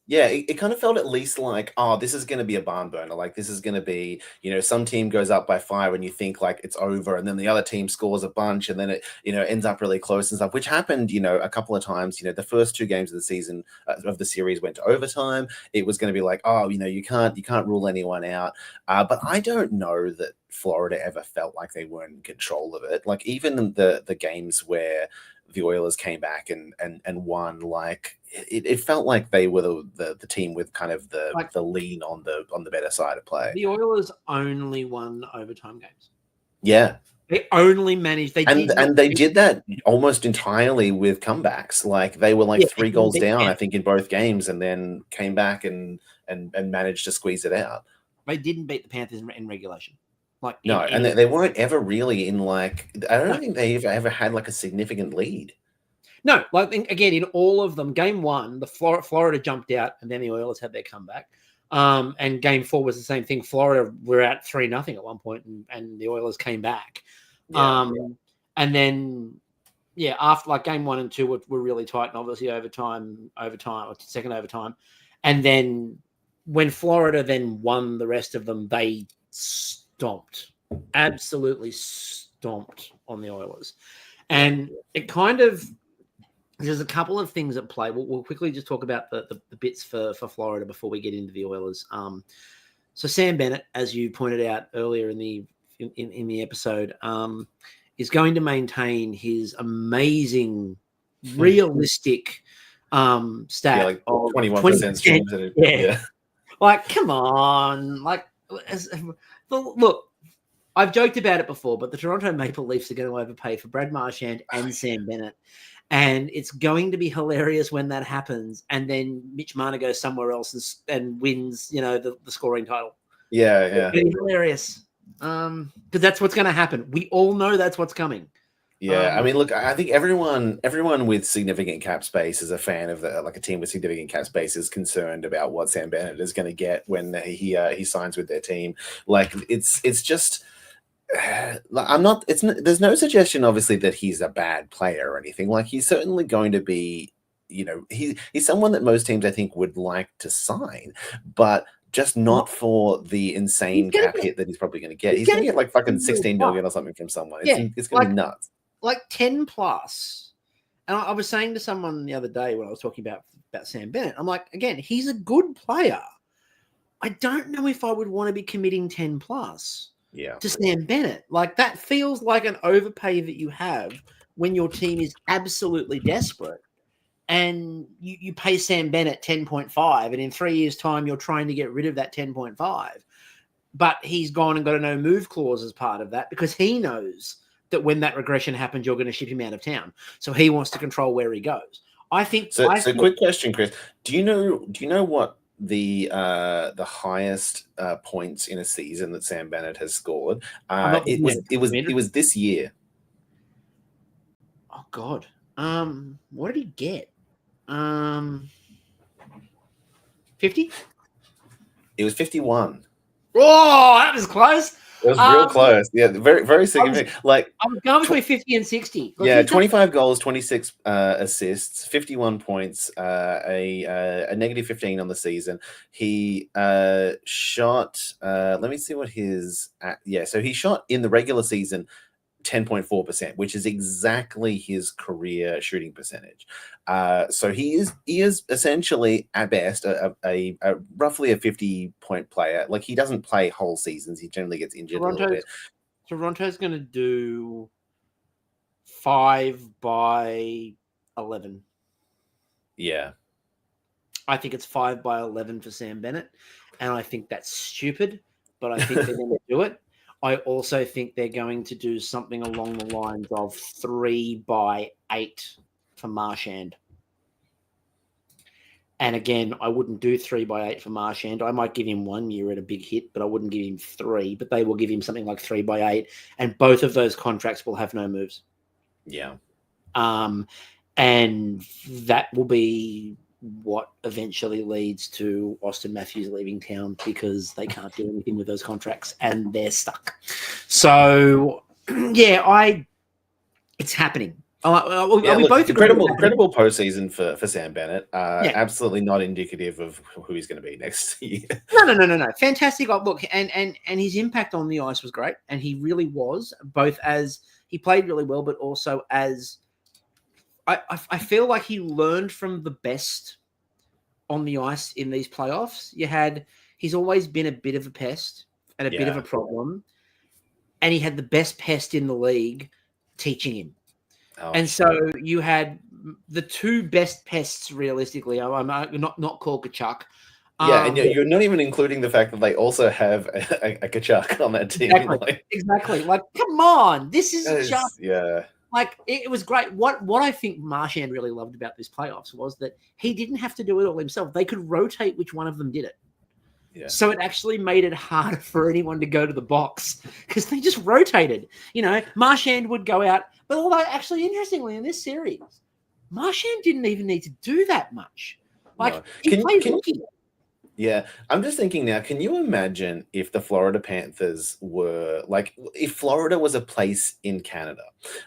Yeah, it kind of felt at least like, oh, this is going to be a barn burner. Like, this is going to be, some team goes up by 5 and you think like it's over, and then the other team scores a bunch, and then it, ends up really close and stuff, which happened, a couple of times. The first 2 games of the season of the series went to overtime. It was going to be like, oh, you can't rule anyone out. But I don't know that Florida ever felt like they weren't in control of it. Like, even the games where the Oilers came back and won, like it felt like they were the team with kind of the lean on the better side of play. The Oilers only won overtime games. Yeah. They only managed. They did that almost entirely with comebacks. Like, they were like 3 goals down, I think, in both games, and then came back and managed to squeeze it out. They didn't beat the Panthers in regulation. And they weren't ever really in like. I don't think they ever had like a significant lead. No, like again in all of them, game 1, the Florida jumped out, and then the Oilers had their comeback. And game 4 was the same thing. Florida were at 3-0 at one point, and the Oilers came back. And then after like game 1 and 2 were really tight, and obviously overtime or second overtime, and then when Florida then won the rest of them, they absolutely stomped on the Oilers. And it kind of, there's a couple of things at play. We'll quickly just talk about the bits for Florida before we get into the Oilers. So Sam Bennett, as you pointed out earlier in the episode, is going to maintain his amazing, realistic stat like 21% streams. Yeah. Like, come on. Like, look, I've joked about it before, but the Toronto Maple Leafs are going to overpay for Brad Marchand and Sam Bennett. And it's going to be hilarious when that happens. And then Mitch Marner goes somewhere else and wins, the scoring title. Yeah. It's going to be hilarious. Because that's what's going to happen. We all know that's what's coming. Yeah, I mean, look, I think everyone with significant cap space is a fan of a team with significant cap space is concerned about what Sam Bennett is going to get when he signs with their team. Like, it's just. There's no suggestion, obviously, that he's a bad player or anything. Like, he's certainly going to be, he's someone that most teams, I think, would like to sign, but just not for the insane cap hit that he's probably going to get. He's going to get like fucking 16 million or something from someone. It's going to be nuts. Like 10 plus. And I was saying to someone the other day when I was talking about Sam Bennett, I'm like, again, he's a good player. I don't know if I would want to be committing 10 plus. To Sam Bennett. Like, that feels like an overpay that you have when your team is absolutely desperate, and you pay Sam Bennett 10.5, and in 3 years' time you're trying to get rid of that 10.5. But he's gone and got a no move clause as part of that, because he knows that when that regression happens, you're going to ship him out of town. So he wants to control where he goes. I think. So quick question, Chris. Do you know what the highest points in a season that Sam Bennett has scored. I'm not It was this year. Oh God. What did he get? 50? It was 51. Oh, that was close. It was real close. Yeah, very, very significant. I was going between 50 and 60. Yeah, 25 goals, 26 assists, 51 points, a negative 15 on the season. He shot, let me see what his, so he shot in the regular season 10.4%, which is exactly his career shooting percentage. So he is essentially at best a roughly a 50-point player. Like, he doesn't play whole seasons. He generally gets injured a little bit. Toronto's going to do 5 by 11. Yeah. I think it's 5 by 11 for Sam Bennett, and I think that's stupid, but I think they're going to do it. I also think they're going to do something along the lines of 3 by 8 for Marchand. And again, I wouldn't do 3 by 8 for Marchand. I might give him 1 year at a big hit, but I wouldn't give him 3. But they will give him something like 3 by 8, and both of those contracts will have no moves. Yeah. And that will be what eventually leads to Austin Matthews leaving town, because they can't do anything with those contracts and they're stuck. So, yeah, it's happening. We both incredible postseason for Sam Bennett. Absolutely not indicative of who he's going to be next year. No. Fantastic. Look, and his impact on the ice was great, and he really was, both as he played really well, but also as I feel like he learned from the best on the ice in these playoffs. He's always been a bit of a pest and a bit of a problem, and he had the best pest in the league teaching him. So you had the two best pests realistically. I'm not called Kachuk. And you're not even including the fact that they also have a Kachuk on that team. Exactly. Like, come on, this is just yeah. Like, it was great. What I think Marchand really loved about this playoffs was that he didn't have to do it all himself. They could rotate which one of them did it. Yeah. So it actually made it harder for anyone to go to the box because they just rotated. Marchand would go out. But although, actually, interestingly, in this series, Marchand didn't even need to do that much. He played rookie. Yeah, I'm just thinking now, can you imagine if the Florida Panthers were if Florida was a place in Canada,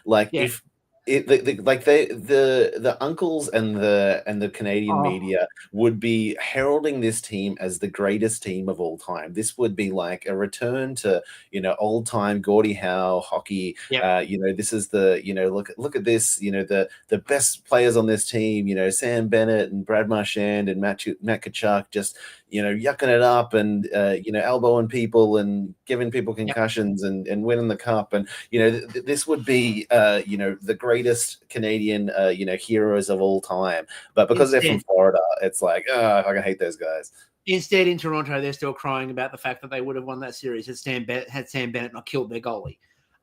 if the uncles and the Canadian media would be heralding this team as the greatest team of all time. This would be like a return to old time Gordie Howe hockey. This is the look at this, the best players on this team. Sam Bennett and Brad Marchand and Matt Kachuk just yucking it up and elbowing people and giving people concussions and winning the cup, and this would be the greatest Canadian heroes of all time. But because they're from Florida, it's like, I fucking hate those guys. Instead, in Toronto, they're still crying about the fact that they would have won that series had Sam Bennett not killed their goalie.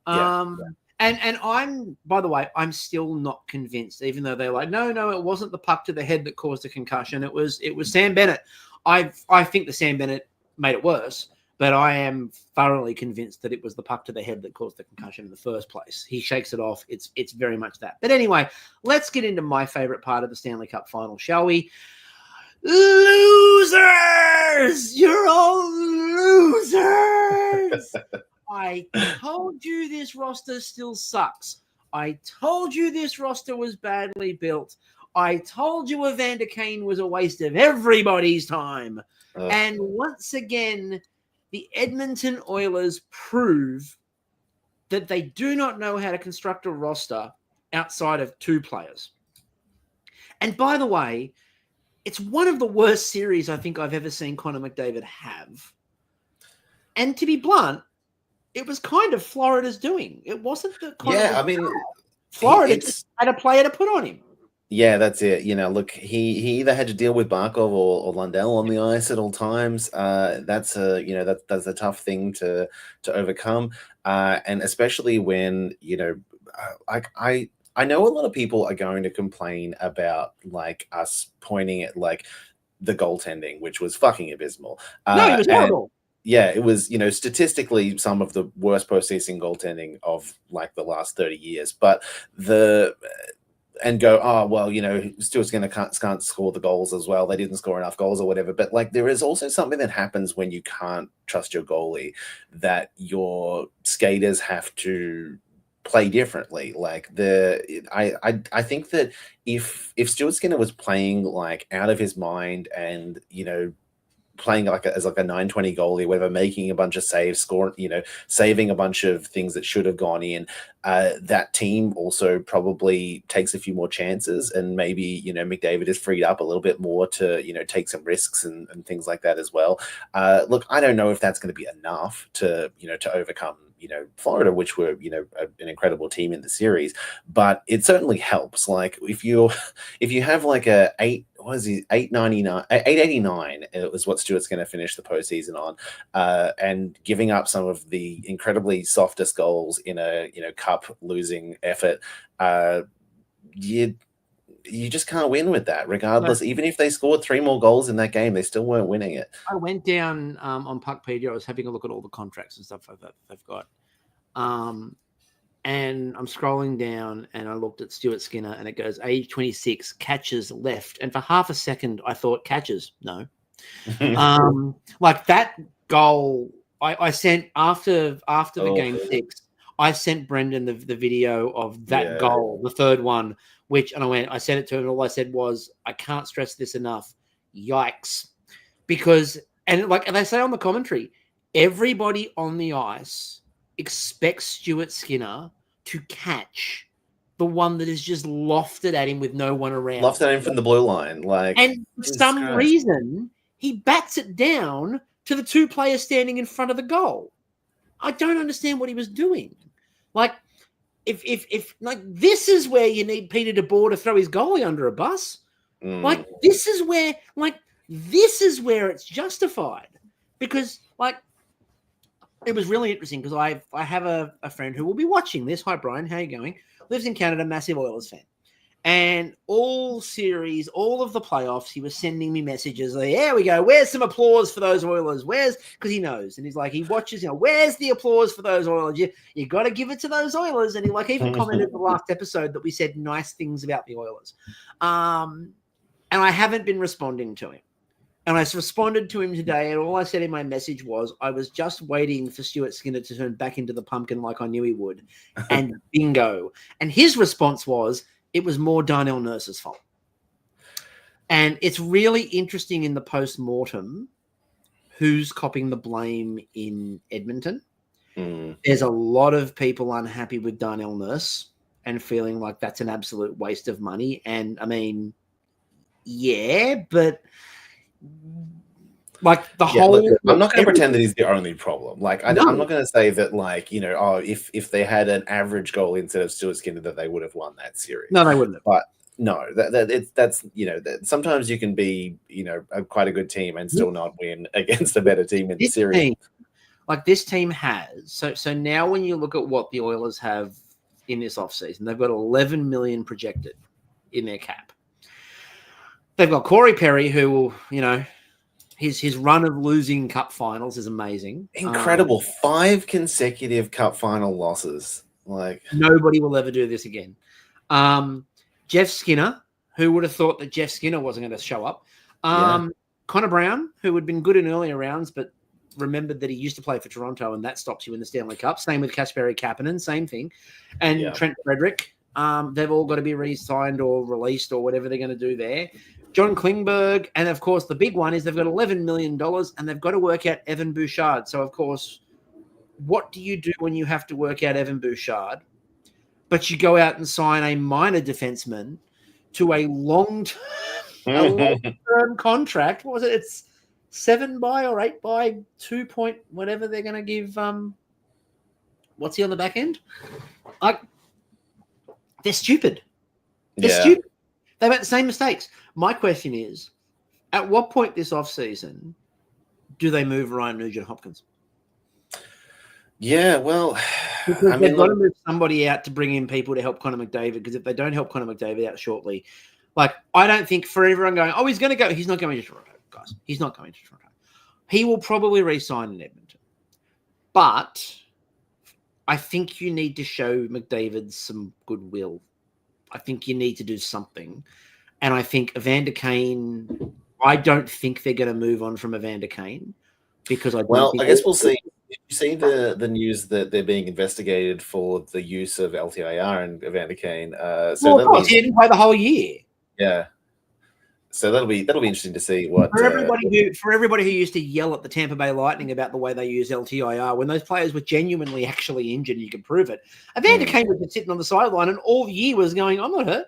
And I'm, by the way, I'm still not convinced, even though they're like, no, it wasn't the puck to the head that caused the concussion. It was Sam Bennett. I think the Sam Bennett made it worse, but I am thoroughly convinced that it was the puck to the head that caused the concussion in the first place. He shakes it off. It's very much that. But anyway, let's get into my favorite part of the Stanley Cup final, shall we? Losers! You're all losers! I told you this roster still sucks. I told you this roster was badly built. I told you Evander Kane was a waste of everybody's time. And once again, the Edmonton Oilers prove that they do not know how to construct a roster outside of 2 players. And by the way, it's one of the worst series I think I've ever seen Connor McDavid have. And to be blunt, it was kind of Florida's doing. It wasn't the Florida just had a player to put on him. Yeah, that's it. Look, he either had to deal with Barkov or Lundell on the ice at all times. That's a tough thing to overcome, and especially when I know a lot of people are going to complain about us pointing at the goaltending, which was fucking abysmal. No, it was horrible. Yeah, it was, statistically some of the worst postseason goaltending of like the last 30 years. But and go, oh, well, Stuart Skinner can't score the goals as well. They didn't score enough goals or whatever. But like, there is also something that happens when you can't trust your goalie, that your skaters have to play differently. Like I think that if Stuart Skinner was playing like out of his mind and, playing as a 920 goalie, whatever, making a bunch of saves, saving a bunch of things that should have gone in, that team also probably takes a few more chances, and maybe, McDavid is freed up a little bit more to, take some risks and things like that as well. Look, I don't know if that's going to be enough to overcome, Florida, which were, an incredible team in the series, but it certainly helps. Like if you have like a 889, it was what Stuart's going to finish the postseason on, and giving up some of the incredibly softest goals in a cup losing effort, you just can't win with that. Regardless, even if they scored 3 more goals in that game, they still weren't winning it. I went down on Puckpedia. I was having a look at all the contracts and stuff like that they've got. And I'm scrolling down and I looked at Stuart Skinner and it goes age 26, catches left. And for half a second, I thought catches. No. Like that goal, I sent after the game 6, I sent Brendan the video of that goal, the third one, I sent it to him. And all I said was, I can't stress this enough. Yikes. Because, and they say on the commentary, everybody on the ice expects Stuart Skinner to catch the one that is just lofted at him with no one around. Lofted at him from the blue line. And for some reason, he bats it down to the 2 players standing in front of the goal. I don't understand what he was doing. Like, if like, this is where you need Peter DeBoer to throw his goalie under a bus. Like, this is where it's justified. Because, like, it was really interesting because I have a friend who will be watching this. Hi, Brian. How are you going? Lives in Canada, massive Oilers fan. And all series, all of the playoffs, he was sending me messages like, there we go. Where's some applause for those Oilers? Because he knows. And he's like, he watches, where's the applause for those Oilers? You got to give it to those Oilers. And he even commented the last episode that we said nice things about the Oilers. And I haven't been responding to him. And I responded to him today, and all I said in my message was, I was just waiting for Stuart Skinner to turn back into the pumpkin like I knew he would. And bingo. And his response was, it was more Darnell Nurse's fault. And it's really interesting in the post-mortem who's copping the blame in Edmonton. There's a lot of people unhappy with Darnell Nurse and feeling like that's an absolute waste of money. And, I mean, yeah, but... like the whole, look, I'm not going to pretend that he's the only problem. Like, I'm not going to say that, like, if they had an average goal instead of Stuart Skinner, that they would have won that series. No, they wouldn't have. But no, that's sometimes you can be, quite a good team and still not win against a better team in the series. This team has. So now when you look at what the Oilers have in this offseason, they've got 11 million projected in their cap. They've got Corey Perry, who, his run of losing cup finals is amazing. Incredible. 5 consecutive cup final losses. Like, nobody will ever do this again. Jeff Skinner, who would have thought that Jeff Skinner wasn't going to show up. Connor Brown, who had been good in earlier rounds, but remembered that he used to play for Toronto, and that stops you in the Stanley Cup. Same with Kasperi Kapanen, same thing. And Trent Frederick. They've all got to be re-signed or released or whatever they're going to do there. John Klingberg, and of course the big one is they've got $11 million and they've got to work out Evan Bouchard. So of course, what do you do when you have to work out Evan Bouchard, but you go out and sign a minor defenseman to a long-term contract? What was it? It's 7 by or 8 by 2 point whatever they're going to give. What's he on the back end? They're stupid. They're stupid. They make the same mistakes. My question is, at what point this offseason do they move Ryan Nugent-Hopkins? Yeah, well, they've got to move somebody out to bring in people to help Connor McDavid, because if they don't help Connor McDavid out shortly, Like, I don't think for everyone going, oh, he's going to go. He's not going to Toronto, guys. He's not going to Toronto. He will probably re-sign in Edmonton. But I think you need to show McDavid some goodwill. I think you need to do something. And I think Evander Kane, I don't think they're going to move on from Evander Kane because I guess we'll see. Did you see the news that they're being investigated for the use of LTIR and Evander Kane? So of course, he didn't play the whole year. Yeah. So that'll be interesting to see what for everybody who used to yell at the Tampa Bay Lightning about the way they use LTIR when those players were genuinely actually injured and you could prove it. Evander Kane was sitting on the sideline and all year was going, I'm not hurt.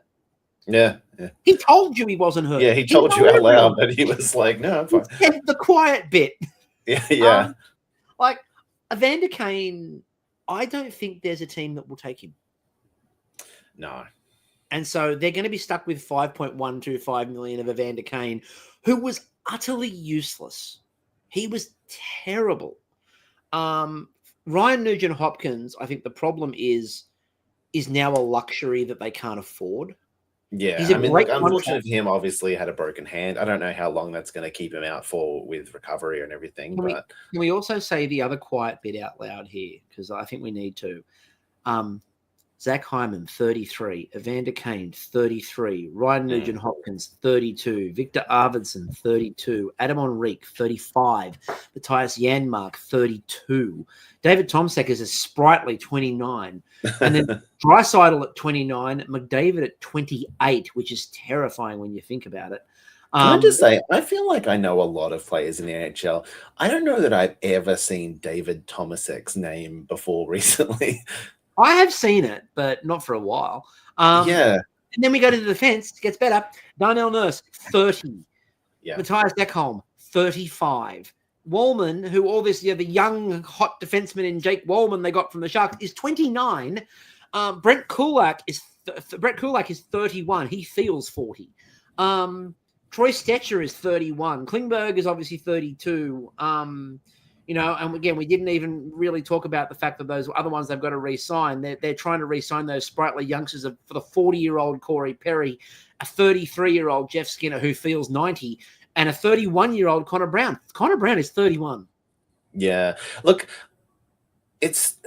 Yeah. He told you he wasn't hurt. Yeah, he told you out loud, but he was like, no, I'm fine. He said the quiet bit. Yeah. Like Evander Kane, I don't think there's a team that will take him. No. And so they're going to be stuck with $5.125 million of Evander Kane, who was utterly useless. He was terrible. Ryan Nugent-Hopkins, I think the problem is now a luxury that they can't afford. Yeah, I mean, like, unfortunately for him, obviously had a broken hand. I don't know how long that's going to keep him out for with recovery and everything. Can we also say the other quiet bit out loud here? Because I think we need to. Zach Hyman, 33. Evander Kane, 33. Ryan Nugent-Hopkins, 32. Victor Arvidsson, 32. Adam Henrique, 35. Matthias Janmark, 32. David Tomsek is a sprightly 29. And then Draisaitl at 29. McDavid at 28, which is terrifying when you think about it. Can I just say, I feel like I know a lot of players in the NHL. I don't know that I've ever seen David Tomasek's name before recently. I have seen it, but not for a while. Yeah. And then we go to the defense. It gets better. Darnell Nurse, 30. Yeah. Matthias Ekholm, 35. Wallman, who all this, the young, hot defenseman in Jake Wallman they got from the Sharks, is 29. Brett Kulak is 31. He feels 40. Troy Stetcher is 31. Klingberg is obviously 32. And again, we didn't even really talk about the fact that those other ones they've got to re-sign. They're trying to re-sign those sprightly youngsters for the 40-year-old Corey Perry, a 33-year-old Jeff Skinner who feels 90, and a 31-year-old Connor Brown. Connor Brown is 31. Yeah. Look, it's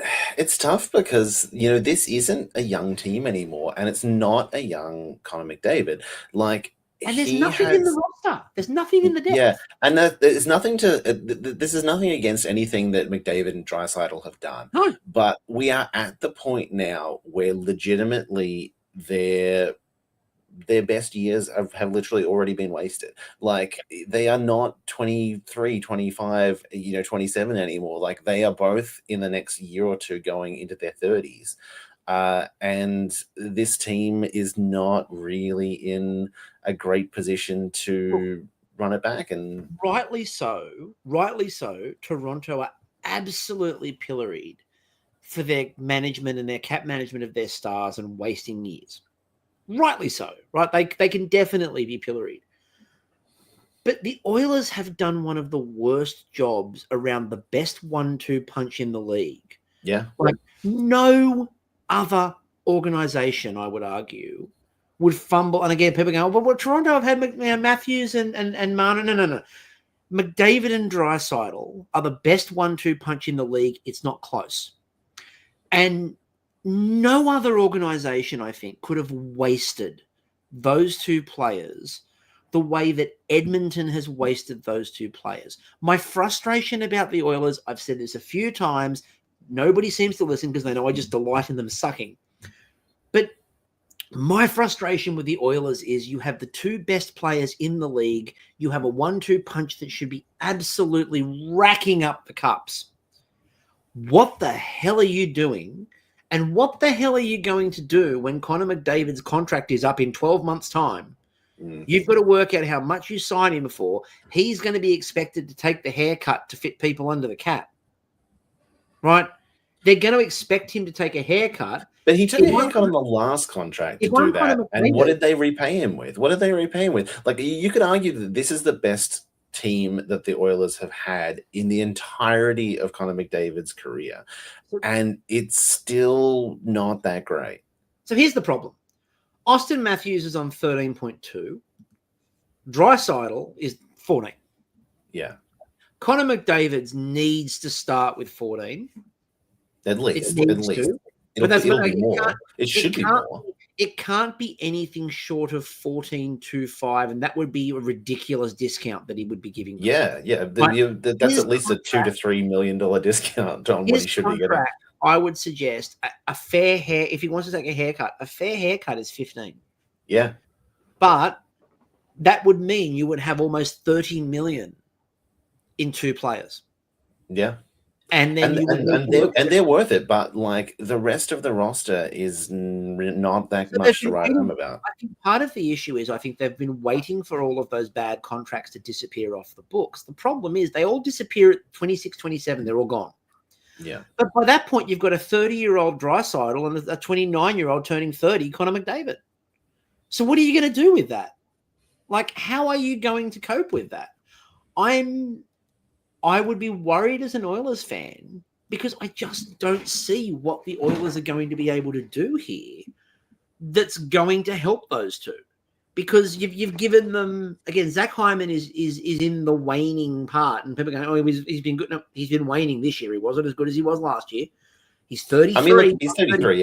tough because, this isn't a young team anymore, and it's not a young Connor McDavid. Like, and there's nothing in the roster. There's nothing in the depth. Yeah, and there's nothing this is nothing against anything that McDavid and Draisaitl have done. No. But we are at the point now where legitimately their best years have literally already been wasted. Like, they are not 23, 25, 27 anymore. Like, they are both in the next year or two going into their 30s. And this team is not really in a great position to run it back. And rightly so, Toronto are absolutely pilloried for their management and their cap management of their stars and wasting years. Rightly so, right? They can definitely be pilloried. But the Oilers have done one of the worst jobs around the best 1-2 punch in the league. Yeah. Like, no other organization, I would argue, would fumble. And again, people go, well, Toronto have had Matthews and Marner. No. McDavid and Draisaitl are the best 1-2 punch in the league. It's not close. And no other organization, I think, could have wasted those two players the way that Edmonton has wasted those two players. My frustration about the Oilers, I've said this a few times, nobody seems to listen because they know I just delight in them sucking. But my frustration with the Oilers is you have the two best players in the league. You have a 1-2 punch that should be absolutely racking up the cups. What the hell are you doing? And what the hell are you going to do when Connor McDavid's contract is up in 12 months' time? You've got to work out how much you sign him for. He's going to be expected to take the haircut to fit people under the cap. Right? They're going to expect him to take a haircut. But he took a haircut on the last contract to do that. And what did they repay him with? Like, you could argue that this is the best team that the Oilers have had in the entirety of Connor McDavid's career. And it's still not that great. So here's the problem. Austin Matthews is on 13.2. Draisaitl is 14. Yeah. Connor McDavid needs to start with 14. At least. It At needs least. to. It'll be more. It should be more. It can't be anything short of 14.25, and that would be a ridiculous discount that he would be giving. Yeah. That's at least a $2 to $3 million discount on what he should be getting. I would suggest a fair hair. If he wants to take a haircut, a fair haircut is 15. Yeah. But that would mean you would have almost 30 million in two players. Yeah. And then they're worth it, but like the rest of the roster is not that much to write home about. I think part of the issue is I think they've been waiting for all of those bad contracts to disappear off the books. The problem is they all disappear at 26, 27. They're all gone. Yeah. But by that point, you've got a 30-year-old Draisaitl and a 29-year-old turning 30, Connor McDavid. So what are you going to do with that? Like, how are you going to cope with that? I would be worried as an Oilers fan because I just don't see what the Oilers are going to be able to do here that's going to help those two. Because you've given them, again, Zach Hyman is in the waning part, and people are going, he's been good. No, he's been waning this year. He wasn't as good as he was last year. He's 33. I mean, look, he's 33,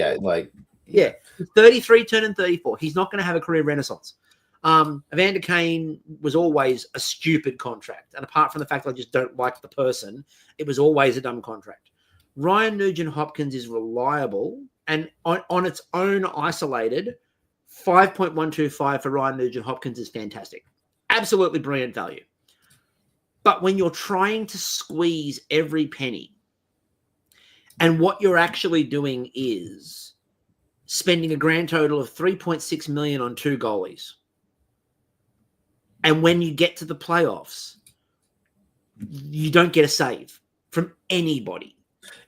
yeah. He's 33, turning 34. He's not going to have a career renaissance. Evander Kane was always a stupid contract. And apart from the fact that I just don't like the person, it was always a dumb contract. Ryan Nugent-Hopkins is reliable, and on its own isolated, 5.125 for Ryan Nugent-Hopkins is fantastic. Absolutely brilliant value. But when you're trying to squeeze every penny, and what you're actually doing is spending a grand total of $3.6 million on two goalies, and when you get to the playoffs, you don't get a save from anybody.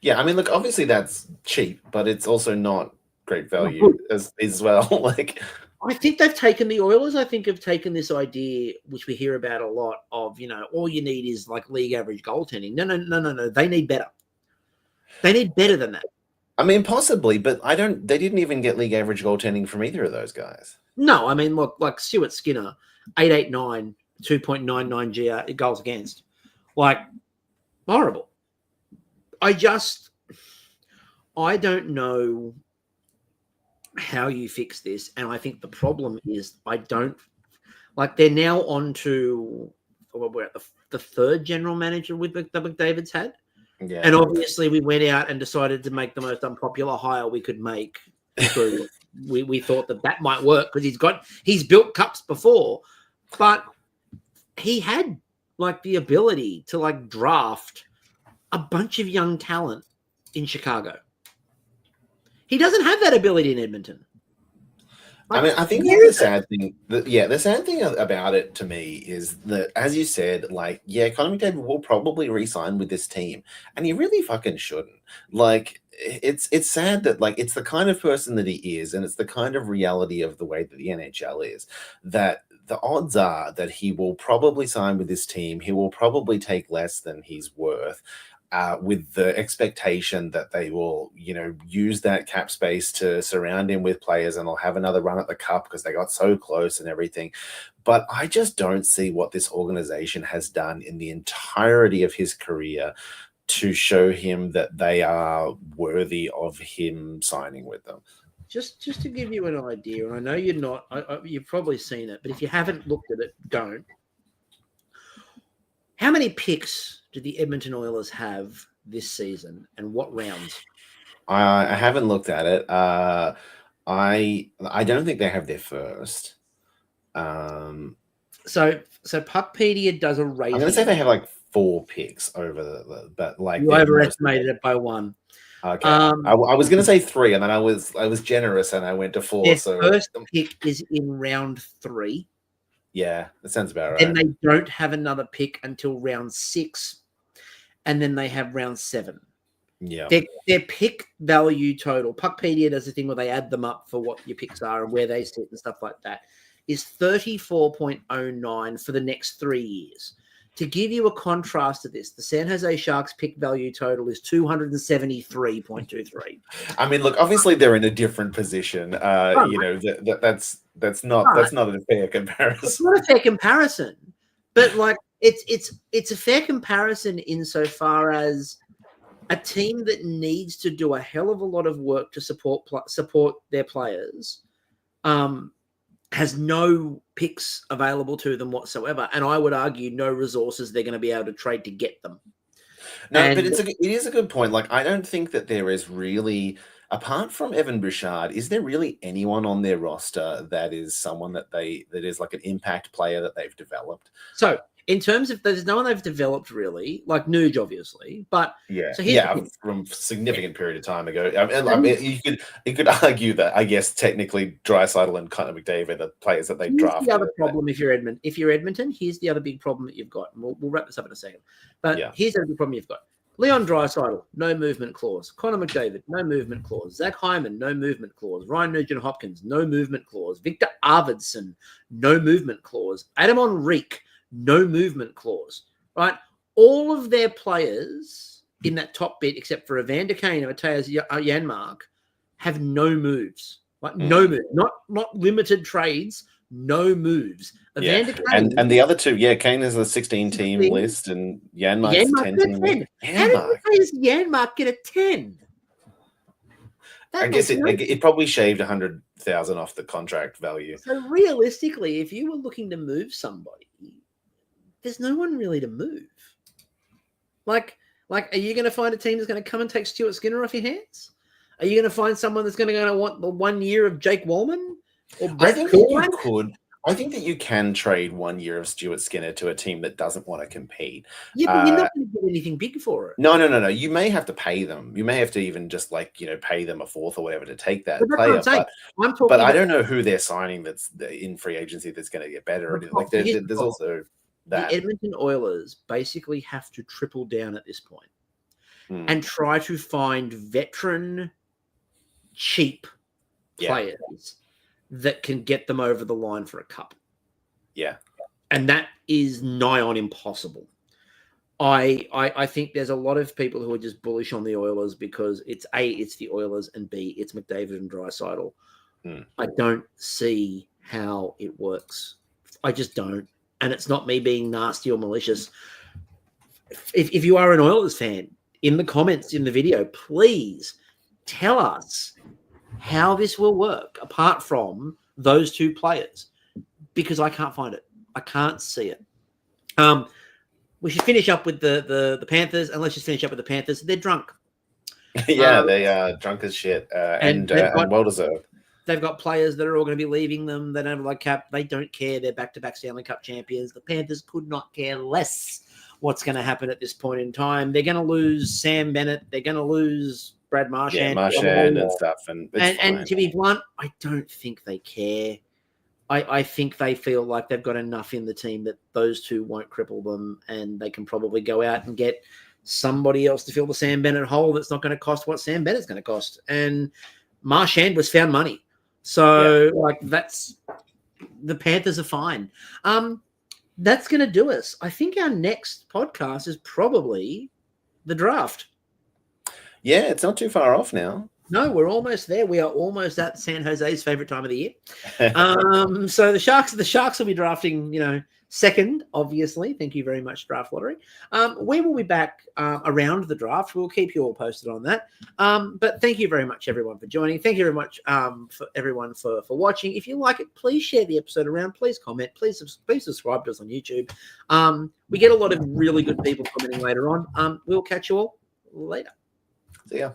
Yeah, I mean, look, obviously that's cheap, but it's also not great value as well. Like, I think they've taken the Oilers. I think have taken this idea, which we hear about a lot, of all you need is like league average goaltending. No. They need better. They need better than that. I mean, possibly, but they didn't even get league average goaltending from either of those guys. No, I mean, look, like Stuart Skinner, 889, 2.99 goals against. Like, horrible. I don't know how you fix this. And I think the problem is they're now on to, we're at the third general manager with the McDavid's had. Yeah. And obviously we went out and decided to make the most unpopular hire we could make. Because we thought that might work because he's built cups before, but he had like the ability to like draft a bunch of young talent in Chicago. He doesn't have that ability in Edmonton. I mean, I think the sad thing, the sad thing about it to me is that, as you said, Connor McDavid will probably re-sign with this team, and he really fucking shouldn't. Like, it's sad that it's the kind of person that he is, and it's the kind of reality of the way that the NHL is, that the odds are that he will probably sign with this team. He will probably take less than he's worth. With the expectation that they will, use that cap space to surround him with players and they'll have another run at the cup because they got so close and everything. But I just don't see what this organization has done in the entirety of his career to show him that they are worthy of him signing with them. Just to give you an idea, and I know you're not, you've probably seen it, but if you haven't looked at it, don't. How many picks do the Edmonton Oilers have this season, and what rounds? I haven't looked at it. I don't think they have their first. So Puckpedia does a rating. I'm going to say they have 4 picks over but you overestimated it by 1. Okay, I was going to say 3, and then I was generous and I went to 4. Their so first pick is in round 3. Yeah, that sounds about right. And they don't have another pick until round 6, and then they have round 7. Yeah, their pick value total. Puckpedia does a thing where they add them up for what your picks are and where they sit and stuff like that. Is 34.09 for the next 3 years. To give you a contrast to this, the San Jose Sharks pick value total is 273.23. I mean, look, obviously they're in a different position. That's not a fair comparison. It's not a fair comparison, but like it's a fair comparison insofar as a team that needs to do a hell of a lot of work to support their players has no picks available to them whatsoever, and I would argue no resources they're going to be able to trade to get them. No, but it is a good point. Like, I don't think that there is really, apart from Evan Bouchard, is there really anyone on their roster that is someone that is like an impact player that they've developed? So in terms of, there's no one they've developed really, like Nuge, obviously, but from a significant period of time ago. I mean, you could argue that, I guess, technically Draisaitl and Connor McDavid are the players that they drafted. The other problem if you're Edmonton, here's the other big problem that you've got. And we'll wrap this up in a second. But here's the other big problem you've got. Leon Draisaitl, no movement clause. Connor McDavid, no movement clause. Zach Hyman, no movement clause. Ryan Nugent-Hopkins, no movement clause. Victor Arvidsson, no movement clause. Adam Henrique, no movement clause, right? All of their players in that top bit, except for Evander Kane and Matthias Janmark, have no moves. Like no moves, not limited trades, no moves. Evander Kane, and the other two, Kane is a 16-team list, and Janmark's a 10-team list. How does Janmark get a 10? I guess it probably shaved 100,000 off the contract value. So realistically, if you were looking to move somebody, there's no one really to move. Like, are you going to find a team that's going to come and take Stuart Skinner off your hands? Are you going to find someone that's going to want the 1 year of Jake Wallman? Or I think that you could. I think that you can trade 1 year of Stuart Skinner to a team that doesn't want to compete. Yeah, but you're not going to get anything big for it. No. You may have to pay them. You may have to even just pay them a fourth or whatever to take that player. But I don't know who they're signing that's in free agency that's going to get better. Like there's also that. The Edmonton Oilers basically have to triple down at this point and try to find veteran, cheap players that can get them over the line for a cup. Yeah. And that is nigh on impossible. I think there's a lot of people who are just bullish on the Oilers because it's the Oilers, and B, it's McDavid and Draisaitl. I don't see how it works. I just don't. And it's not me being nasty or malicious. If you are an Oilers fan, in the comments in the video, please tell us how this will work apart from those two players, because I can't find it. I can't see it. We should finish up with the Panthers, and let's just finish up with the Panthers. They're drunk. They are drunk as shit, and well deserved. They've got players that are all going to be leaving them. They don't have like cap. They don't care. They're back-to-back Stanley Cup champions. The Panthers could not care less what's going to happen at this point in time. They're going to lose Sam Bennett. They're going to lose Brad Marchand. And stuff. And to be blunt, I don't think they care. I think they feel like they've got enough in the team that those two won't cripple them, and they can probably go out and get somebody else to fill the Sam Bennett hole that's not going to cost what Sam Bennett's going to cost. And Marchand was found money. So, that's the Panthers are fine. That's going to do us. I think our next podcast is probably the draft. Yeah, it's not too far off now. No, we're almost there. We are almost at San Jose's favorite time of the year. So the Sharks will be drafting, second, obviously. Thank you very much, Draft Lottery. We will be back around the draft. We'll keep you all posted on that. But thank you very much, everyone, for joining. Thank you very much for everyone for watching. If you like it, please share the episode around. Please comment. Please subscribe to us on YouTube. We get a lot of really good people commenting later on. We'll catch you all later. See ya.